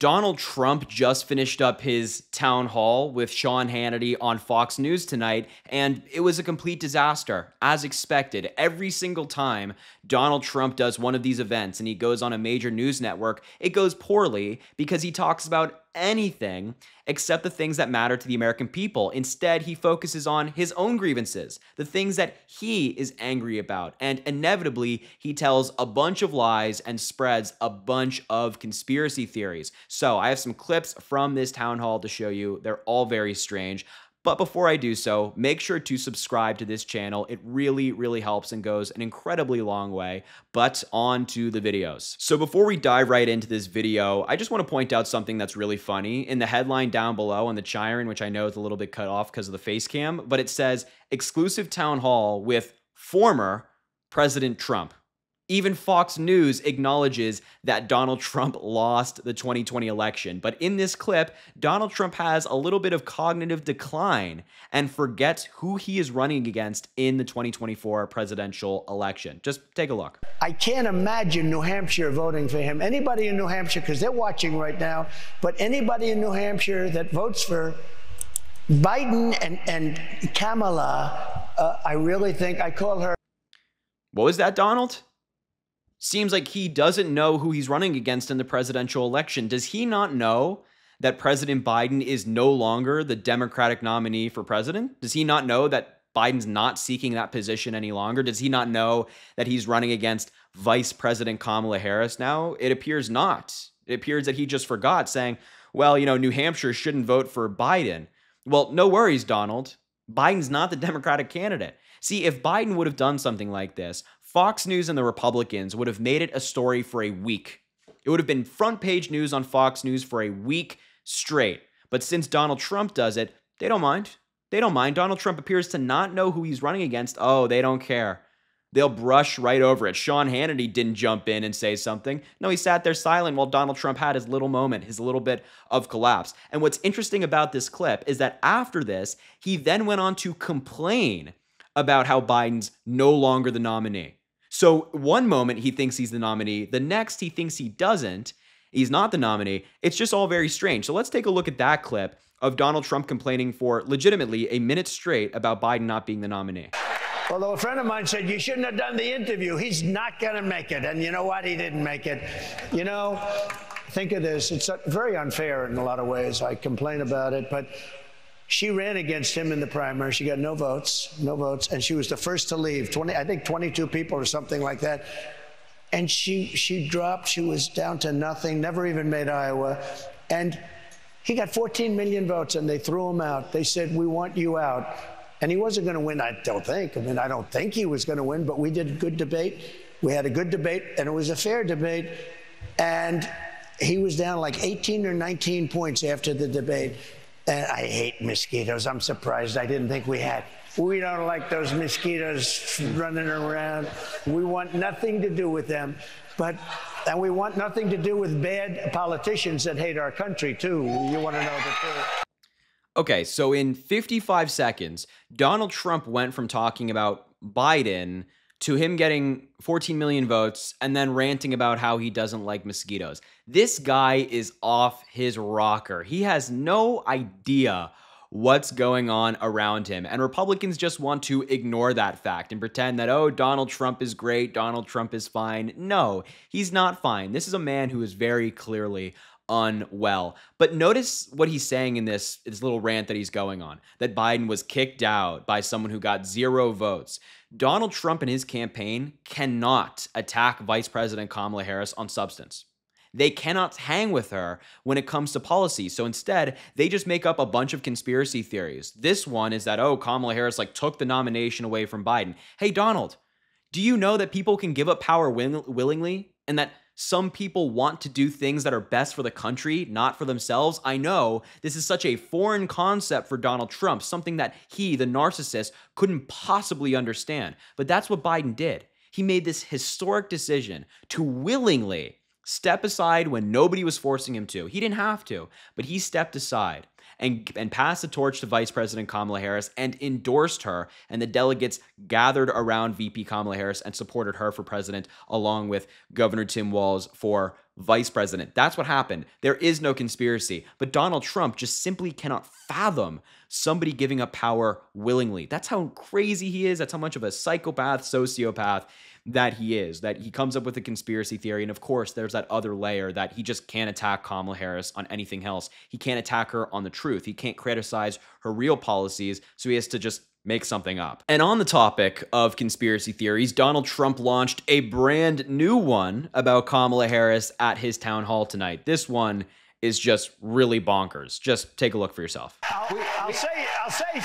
Donald Trump just finished up his town hall with Sean Hannity on Fox News tonight, and it was a complete disaster, as expected. Every single time Donald Trump does one of these events and he goes on a major news network, it goes poorly because he talks about anything except the things that matter to the American people. Instead, he focuses on his own grievances, the things that he is angry about, and inevitably, he tells a bunch of lies and spreads a bunch of conspiracy theories. So I have some clips from this town hall to show you. They're all very strange. But before I do so, make sure to subscribe to this channel. It really, really helps and goes an incredibly long way. But on to the videos. So before we dive right into this video, I just want to point out something that's really funny. In the headline down below on the Chiron, which I know is a little bit cut off because of the face cam, but it says, exclusive town hall with former President Trump. Even Fox News acknowledges that Donald Trump lost the 2020 election. But in this clip, Donald Trump has a little bit of cognitive decline and forgets who he is running against in the 2024 presidential election. Just take a look. I can't imagine New Hampshire voting for him. Anybody in New Hampshire, because they're watching right now, but anybody in New Hampshire that votes for Biden and Kamala, I really think I call her. What was that, Donald? Seems like he doesn't know who he's running against in the presidential election. Does he not know that President Biden is no longer the Democratic nominee for president? Does he not know that Biden's not seeking that position any longer? Does he not know that he's running against Vice President Kamala Harris now? It appears not. It appears that he just forgot, saying, well, you know, New Hampshire shouldn't vote for Biden. Well, no worries, Donald. Biden's not the Democratic candidate. See, if Biden would have done something like this, Fox News and the Republicans would have made it a story for a week. It would have been front page news on Fox News for a week straight. But since Donald Trump does it, they don't mind. They don't mind. Donald Trump appears to not know who he's running against. Oh, they don't care. They'll brush right over it. Sean Hannity didn't jump in and say something. No, he sat there silent while Donald Trump had his little moment, his little bit of collapse. And what's interesting about this clip is that after this, he then went on to complain about how Biden's no longer the nominee. So one moment he thinks he's the nominee, the next he thinks he doesn't. He's not the nominee. It's just all very strange. So let's take a look at that clip of Donald Trump complaining for legitimately a minute straight about Biden not being the nominee. Although a friend of mine said, you shouldn't have done the interview. He's not going to make it. And you know what? He didn't make it. You know, think of this. It's very unfair in a lot of ways. I complain about it, but she ran against him in the primary. She got no votes, and she was the first to leave. I think 22 people or something like that. And she dropped. She was down to nothing, never even made Iowa. And he got 14 million votes, and they threw him out. They said, we want you out. And he wasn't going to win, I don't think. I mean, I don't think he was going to win, but we did a good debate. We had a good debate, and it was a fair debate. And he was down like 18 or 19 points after the debate. And I hate mosquitoes. I'm surprised I didn't think we had. We don't like those mosquitoes running around. We want nothing to do with them. And we want nothing to do with bad politicians that hate our country, too. You want to know the truth. Okay, so in 55 seconds, Donald Trump went from talking about Biden to him getting 14 million votes and then ranting about how he doesn't like mosquitoes. This guy is off his rocker. He has no idea what's going on around him. And Republicans just want to ignore that fact and pretend that, oh, Donald Trump is great, Donald Trump is fine. No, he's not fine. This is a man who is very clearly unwell. But notice what he's saying in this little rant that he's going on, that Biden was kicked out by someone who got 0 votes. Donald Trump and his campaign cannot attack Vice President Kamala Harris on substance. They cannot hang with her when it comes to policy. So instead, they just make up a bunch of conspiracy theories. This one is that, oh, Kamala Harris took the nomination away from Biden. Hey, Donald, do you know that people can give up power willingly and that some people want to do things that are best for the country, not for themselves? I know this is such a foreign concept for Donald Trump, something that he, the narcissist, couldn't possibly understand. But that's what Biden did. He made this historic decision to willingly Step aside when nobody was forcing him to. He didn't have to, but he stepped aside and passed the torch to Vice President Kamala Harris and endorsed her. And the delegates gathered around VP Kamala Harris and supported her for president, along with Governor Tim Walz for vice president. That's what happened. There is no conspiracy. But Donald Trump just simply cannot fathom somebody giving up power willingly. That's how crazy he is. That's how much of a psychopath, sociopath that he is, that he comes up with a conspiracy theory. And of course, there's that other layer that he just can't attack Kamala Harris on anything else. He can't attack her on the truth. He can't criticize her real policies. So he has to just make something up. And on the topic of conspiracy theories, Donald Trump launched a brand new one about Kamala Harris at his town hall tonight. This one is just really bonkers. Just take a look for yourself. I'll say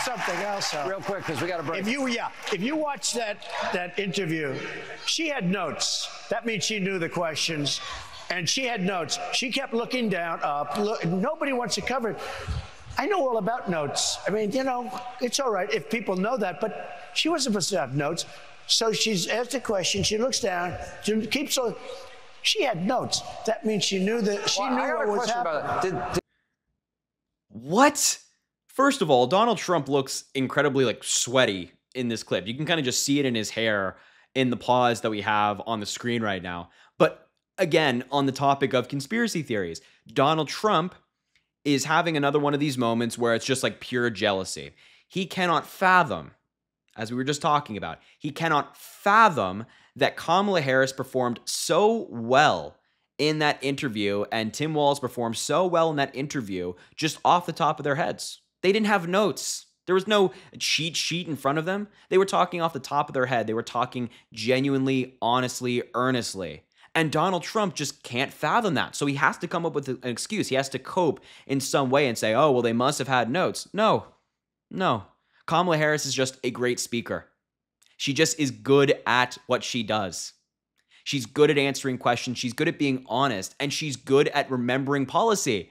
something else real quick because we got to break. If you watch that interview, she had notes. That means she knew the questions, and she had notes. She kept looking down, up. Nobody wants to cover it. I know all about notes. I mean, it's all right if people know that, but she wasn't supposed to have notes. So she's asked a question. She looks down. She keeps. She had notes. That means she knew that. She knew what was happening. What? First of all, Donald Trump looks incredibly sweaty in this clip. You can kind of just see it in his hair in the pause that we have on the screen right now. But again, on the topic of conspiracy theories, Donald Trump is having another one of these moments where it's just like pure jealousy. He cannot fathom, as we were just talking about, he cannot fathom that Kamala Harris performed so well in that interview and Tim Walz performed so well in that interview just off the top of their heads. They didn't have notes. There was no cheat sheet in front of them. They were talking off the top of their head. They were talking genuinely, honestly, earnestly. And Donald Trump just can't fathom that. So he has to come up with an excuse. He has to cope in some way and say, oh, well, they must have had notes. No. Kamala Harris is just a great speaker. She just is good at what she does. She's good at answering questions. She's good at being honest. And she's good at remembering policy.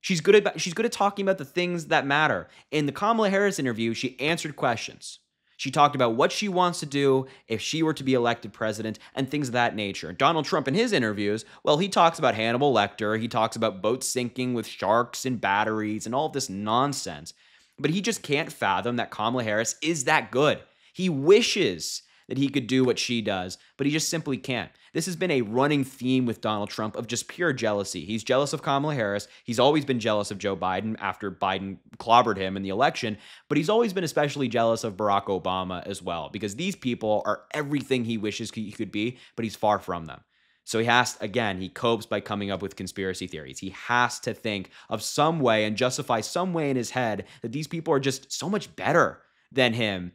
She's good at talking about the things that matter. In the Kamala Harris interview, she answered questions. She talked about what she wants to do if she were to be elected president and things of that nature. Donald Trump in his interviews, well, he talks about Hannibal Lecter. He talks about boats sinking with sharks and batteries and all of this nonsense. But he just can't fathom that Kamala Harris is that good. He wishes that he could do what she does, but he just simply can't. This has been a running theme with Donald Trump of just pure jealousy. He's jealous of Kamala Harris. He's always been jealous of Joe Biden after Biden clobbered him in the election, but he's always been especially jealous of Barack Obama as well, because these people are everything he wishes he could be, but he's far from them. So he copes by coming up with conspiracy theories. He has to think of some way and justify some way in his head that these people are just so much better than him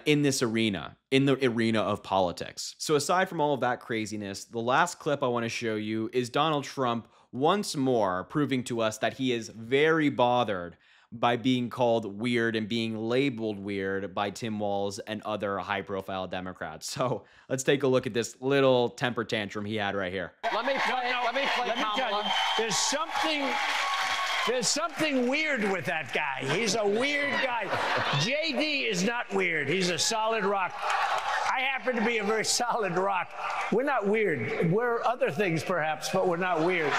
in this arena, in the arena of politics. So aside from all of that craziness, the last clip I want to show you is Donald Trump once more proving to us that he is very bothered by being called weird and being labeled weird by Tim Walz and other high-profile Democrats. So let's take a look at this little temper tantrum he had right here. Let me play Kamala. There's something weird with that guy. He's a weird guy. JD is not weird. He's a solid rock. I happen to be a very solid rock. We're not weird. We're other things perhaps, but we're not weird.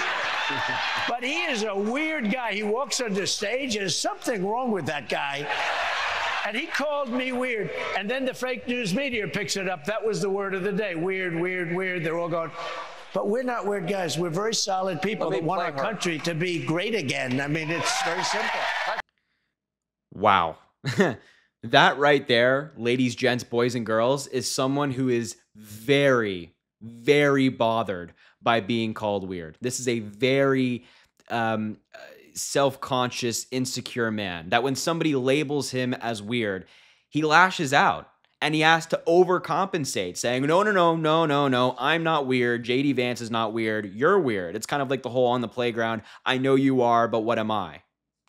But he is a weird guy. He walks on the stage. There's something wrong with that guy. And he called me weird. And then the fake news media picks it up. That was the word of the day. Weird, weird, weird. They're all going. But we're not weird guys. We're very solid people that want our country to be great again. I mean, it's very simple. Wow. That right there, ladies, gents, boys, and girls, is someone who is very, very bothered by being called weird. This is a very self-conscious, insecure man that when somebody labels him as weird, he lashes out. And he has to overcompensate, saying, no, I'm not weird. JD Vance is not weird. You're weird. It's kind of like the whole on the playground, I know you are, but what am I?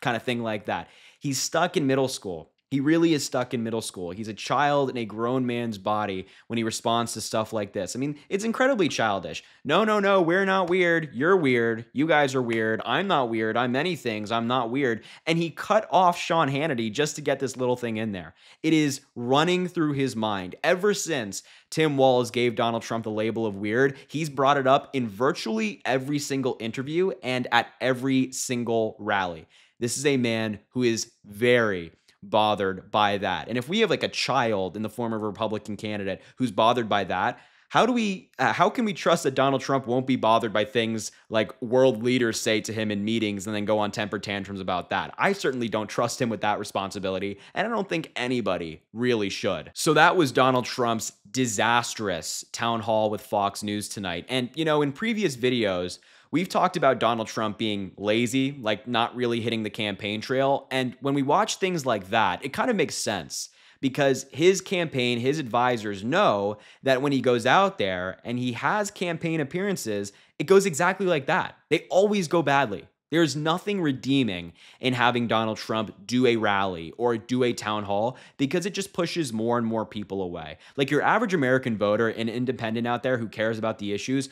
Kind of thing like that. He's stuck in middle school. He really is stuck in middle school. He's a child in a grown man's body when he responds to stuff like this. I mean, it's incredibly childish. No, no, no, we're not weird. You're weird. You guys are weird. I'm not weird. I'm many things. I'm not weird. And he cut off Sean Hannity just to get this little thing in there. It is running through his mind. Ever since Tim Walz gave Donald Trump the label of weird, he's brought it up in virtually every single interview and at every single rally. This is a man who is very bothered by that. And if we have like a child in the form of a Republican candidate who's bothered by that, how can we trust that Donald Trump won't be bothered by things like world leaders say to him in meetings and then go on temper tantrums about that? I certainly don't trust him with that responsibility, and I don't think anybody really should. So that was Donald Trump's disastrous town hall with Fox News tonight. And, you know, in previous videos, we've talked about Donald Trump being lazy, like not really hitting the campaign trail. And when we watch things like that, it kind of makes sense because his campaign, his advisors know that when he goes out there and he has campaign appearances, it goes exactly like that. They always go badly. There's nothing redeeming in having Donald Trump do a rally or do a town hall because it just pushes more and more people away. Like your average American voter, an independent out there who cares about the issues,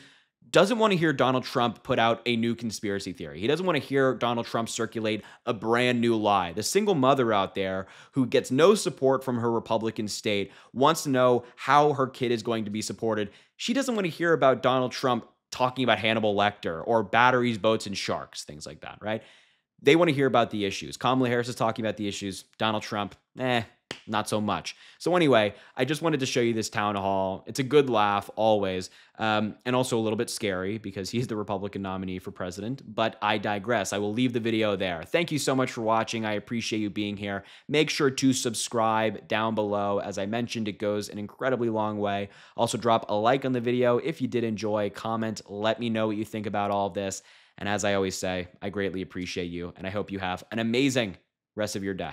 doesn't want to hear Donald Trump put out a new conspiracy theory. He doesn't want to hear Donald Trump circulate a brand new lie. The single mother out there who gets no support from her Republican state wants to know how her kid is going to be supported. She doesn't want to hear about Donald Trump talking about Hannibal Lecter or batteries, boats, and sharks, things like that, right? They want to hear about the issues. Kamala Harris is talking about the issues. Donald Trump, not so much. So anyway, I just wanted to show you this town hall. It's a good laugh always, and also a little bit scary because he's the Republican nominee for president, but I digress. I will leave the video there. Thank you so much for watching. I appreciate you being here. Make sure to subscribe down below. As I mentioned, it goes an incredibly long way. Also drop a like on the video if you did enjoy. Comment, let me know what you think about all of this. And as I always say, I greatly appreciate you, and I hope you have an amazing rest of your day.